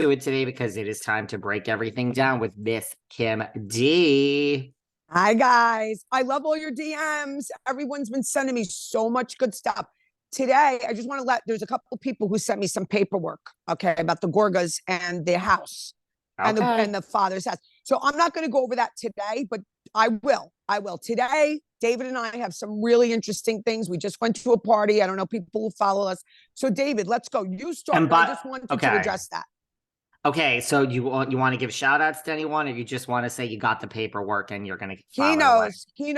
to it today because it is time to break everything down with Miss Kim D. Hi, guys. I love all your DMs. Everyone's been sending me so much good stuff. Today, I just want to there's a couple of people who sent me some paperwork, okay, about the Gorgas and their house and the father's house. So I'm not going to go over that today, but I will. Today, David and I have some really interesting things. We just went to a party. I don't know people who follow us. So David, let's go. You start. I just wanted to address that. Okay, so you want to give shout outs to anyone, or you just want to say you got the paperwork and you're going to He knows. He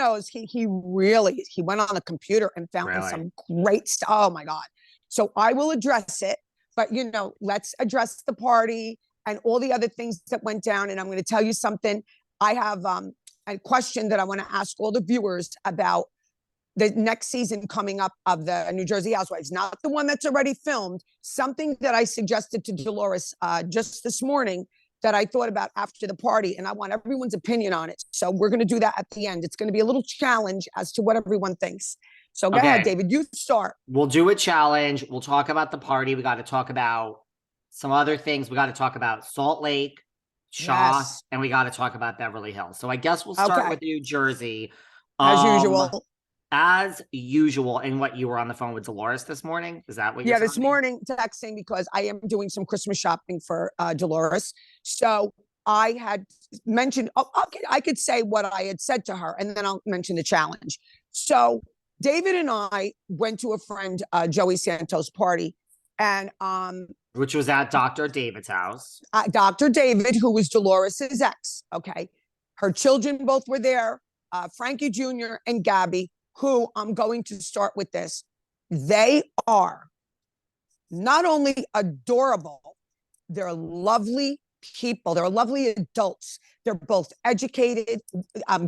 went on the computer and found some great stuff. Oh my God. So I will address it, but let's address the party and all the other things that went down. And I'm going to tell you something. I have a question that I want to ask all the viewers about the next season coming up of the New Jersey Housewives, not the one that's already filmed, something that I suggested to Dolores just this morning that I thought about after the party, and I want everyone's opinion on it. So we're going to do that at the end. It's going to be a little challenge as to what everyone thinks. So go ahead, David, you start. We'll do a challenge. We'll talk about the party. We got to talk about some other things. We got to talk about Salt Lake, Shah, and we got to talk about Beverly Hills. So I guess we'll start with New Jersey. As usual. And what, you were on the phone with Dolores this morning? Is that what you're this morning texting, because I am doing some Christmas shopping for Dolores. So I had mentioned, I could say what I had said to her, and then I'll mention the challenge. So David and I went to a friend, Joey Santos' party, and which was at Dr. David's house. Dr. David, who was Dolores's ex. Okay. Her children both were there, Frankie Jr. and Gabby, who I'm going to start with this. They are not only adorable, they're lovely people. They're lovely adults. They're both educated.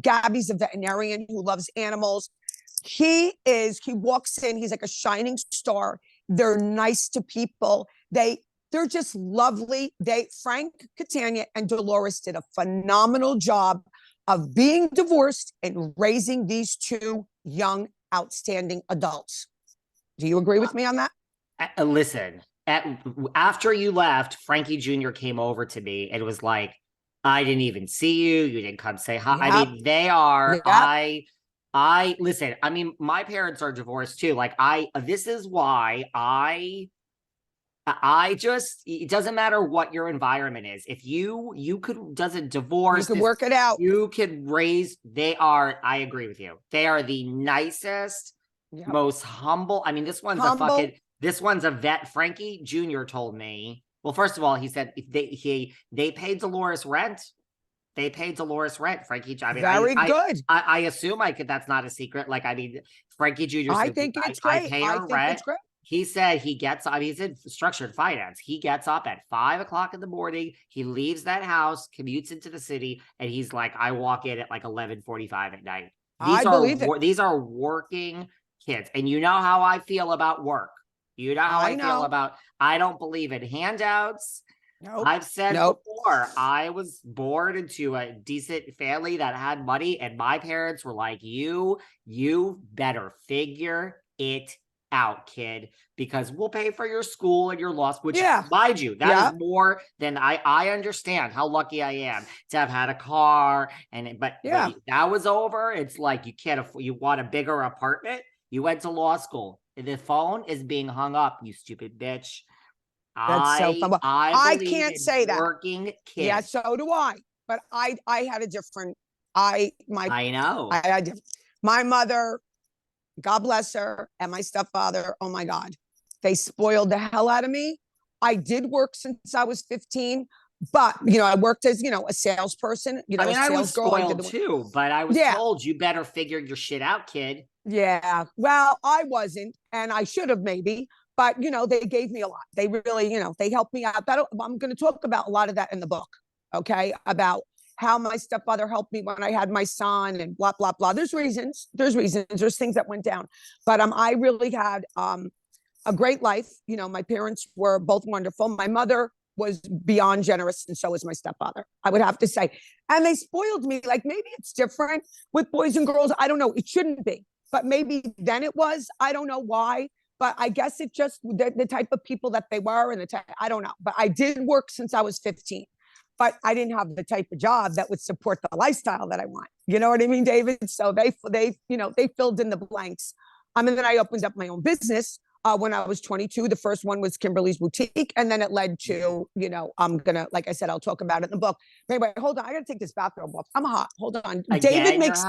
Gabby's a veterinarian who loves animals. He walks in, he's like a shining star. They're nice to people. They're just lovely. Frank Catania and Dolores did a phenomenal job of being divorced and raising these two young, outstanding adults. Do you agree with me on that? Listen, after you left, Frankie Jr. came over to me and was like, I didn't even see you. You didn't come say hi. Yep. I mean, they are, yep. Listen, I mean, my parents are divorced too. Like this is why it doesn't matter what your environment is. If doesn't divorce, you could work it out. You could I agree with you. They are the nicest, most humble. I mean, this one's a vet. Frankie Jr. told me, well, first of all, he said they paid Dolores rent. They paid Dolores rent, Frankie. I mean, very good. I assume that's not a secret. Like, I mean, Frankie Jr. I think it's great. I pay her rent. He said he's in structured finance. He gets up at 5 o'clock in the morning. He leaves that house, commutes into the city, and he's like, I walk in at like 11:45 at night. These are working kids. And you know how I feel about work. You know how I feel about, I don't believe in handouts. Nope. I've said before, I was born into a decent family that had money, and my parents were like, you better figure it out, kid, because we'll pay for your school and your law school, which, mind you, that is more than I understand how lucky I am to have had a car. But that was over. It's like, you want a bigger apartment. You went to law school. The phone is being hung up, you stupid bitch. That's so fun. I can't say that. Working kids. Yeah, so do I. But I had a different. I know. My mother, God bless her, and my stepfather, oh my God, they spoiled the hell out of me. I did work since I was 15, but I worked as a salesperson. I mean, I was spoiled too, but I was told you better figure your shit out, kid. Yeah, well, I wasn't, and I should have maybe. But, they gave me a lot. They really, they helped me out. I'm going to talk about a lot of that in the book, okay? About how my stepfather helped me when I had my son and blah, blah, blah. There's reasons. There's things that went down. But I really had a great life. My parents were both wonderful. My mother was beyond generous, and so was my stepfather, I would have to say. And they spoiled me. Like, maybe it's different with boys and girls. I don't know. It shouldn't be. But maybe then it was. I don't know why. but I guess it just the type of people that they were and the type, I don't know. But I did work since I was 15, but I didn't have the type of job that would support the lifestyle that I want. You know what I mean, David? So they filled in the blanks. And then I opened up my own business when I was 22. The first one was Kimberly's Boutique, and then it led to, I'm gonna, like I said, I'll talk about it in the book. But anyway, hold on, I gotta take this bathrobe off. I'm hot. Hold on. David makes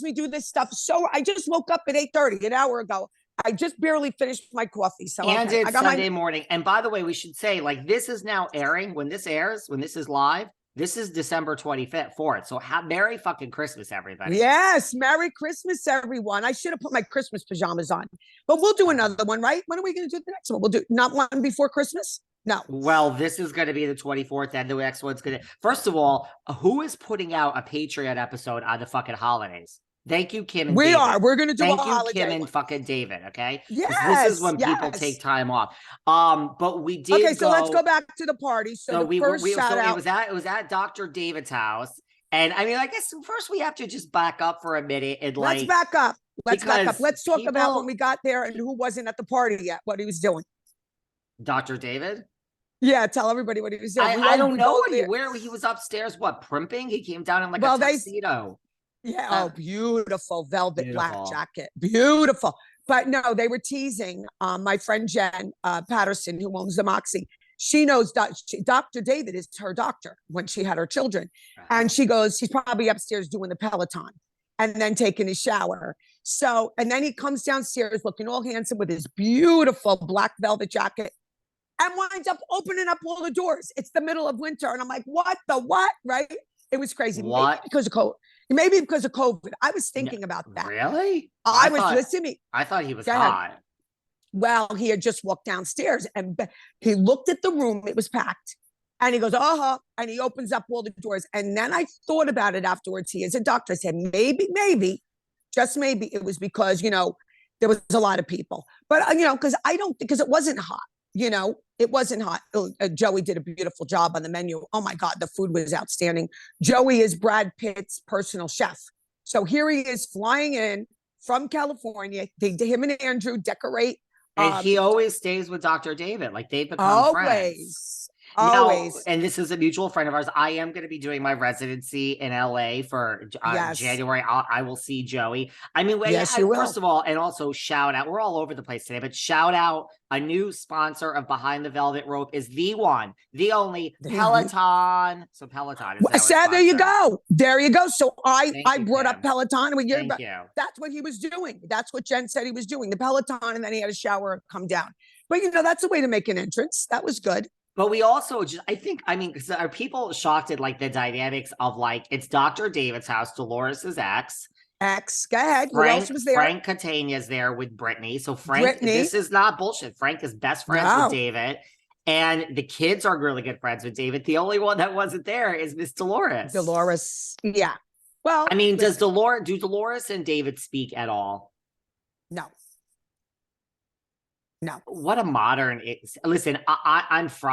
me do this stuff. So I just woke up at 8:30, an hour ago. I just barely finished my coffee. So and it's Sunday morning. And by the way, we should say, like, this is now airing when this airs, when this is live. This is December 24th. So Merry fucking Christmas, everybody. Yes. Merry Christmas, everyone. I should have put my Christmas pajamas on, but we'll do another one, right? When are we going to do the next one? We'll do not one before Christmas. No. Well, this is going to be the 24th, and the next one's going to. First of all, who is putting out a Patreon episode on the fucking holidays? Thank you, Kim and David. We're going to do Thank a you, holiday Kim and one. fucking David, okay? Yes. This is when people take time off. But we did Okay, so let's go back to the party. So the first shout out. It was at Dr. David's house. And I mean, I guess first we have to just back up for a minute and Let's back up. Let's talk about when we got there and who wasn't at the party yet, what he was doing. Dr. David? Yeah, tell everybody what he was doing. I don't know where he was upstairs, primping? He came down in like a tuxedo. Yeah, beautiful velvet black jacket. Beautiful. But no, they were teasing my friend Jen Patterson, who owns the Moxie. She knows Dr. David is her doctor when she had her children. And she goes, he's probably upstairs doing the Peloton and then taking his shower. So, and then he comes downstairs looking all handsome with his beautiful black velvet jacket and winds up opening up all the doors. It's the middle of winter. And I'm like, what? Right? It was crazy. What? Maybe because of COVID. I was thinking about that. Really? Listen to me. I thought he was hot. Well, he had just walked downstairs and he looked at the room. It was packed. And he goes, and he opens up all the doors. And then I thought about it afterwards. He is a doctor. I said, maybe, just maybe it was because, there was a lot of people. But, because it wasn't hot. It wasn't hot. Joey did a beautiful job on the menu. Oh my God, the food was outstanding. Joey is Brad Pitt's personal chef. So here he is flying in from California. Him and Andrew decorate. And he always stays with Dr. David. Like they've become friends. Always. And this is a mutual friend of ours. I am going to be doing my residency in LA for January. I will see Joey. I mean, first of all, and also shout out, we're all over the place today, but shout out a new sponsor of Behind the Velvet Rope is the one, the only Peloton. So Peloton. There you go. There you go. So I brought up Peloton. Thank you. That's what he was doing. That's what Jen said he was doing. The Peloton, and then he had a shower and come down. But that's a way to make an entrance. That was good. But we also because are people shocked at like the dynamics of like, it's Dr. David's house, Dolores's ex. Go ahead. Who else was there? Frank Catania's there with Brittany. So this is not bullshit. Frank is best friends with David. And the kids are really good friends with David. The only one that wasn't there is Miss Dolores. Yeah. Well, I mean, do Dolores and David speak at all? No. What a modern. Listen, I'm from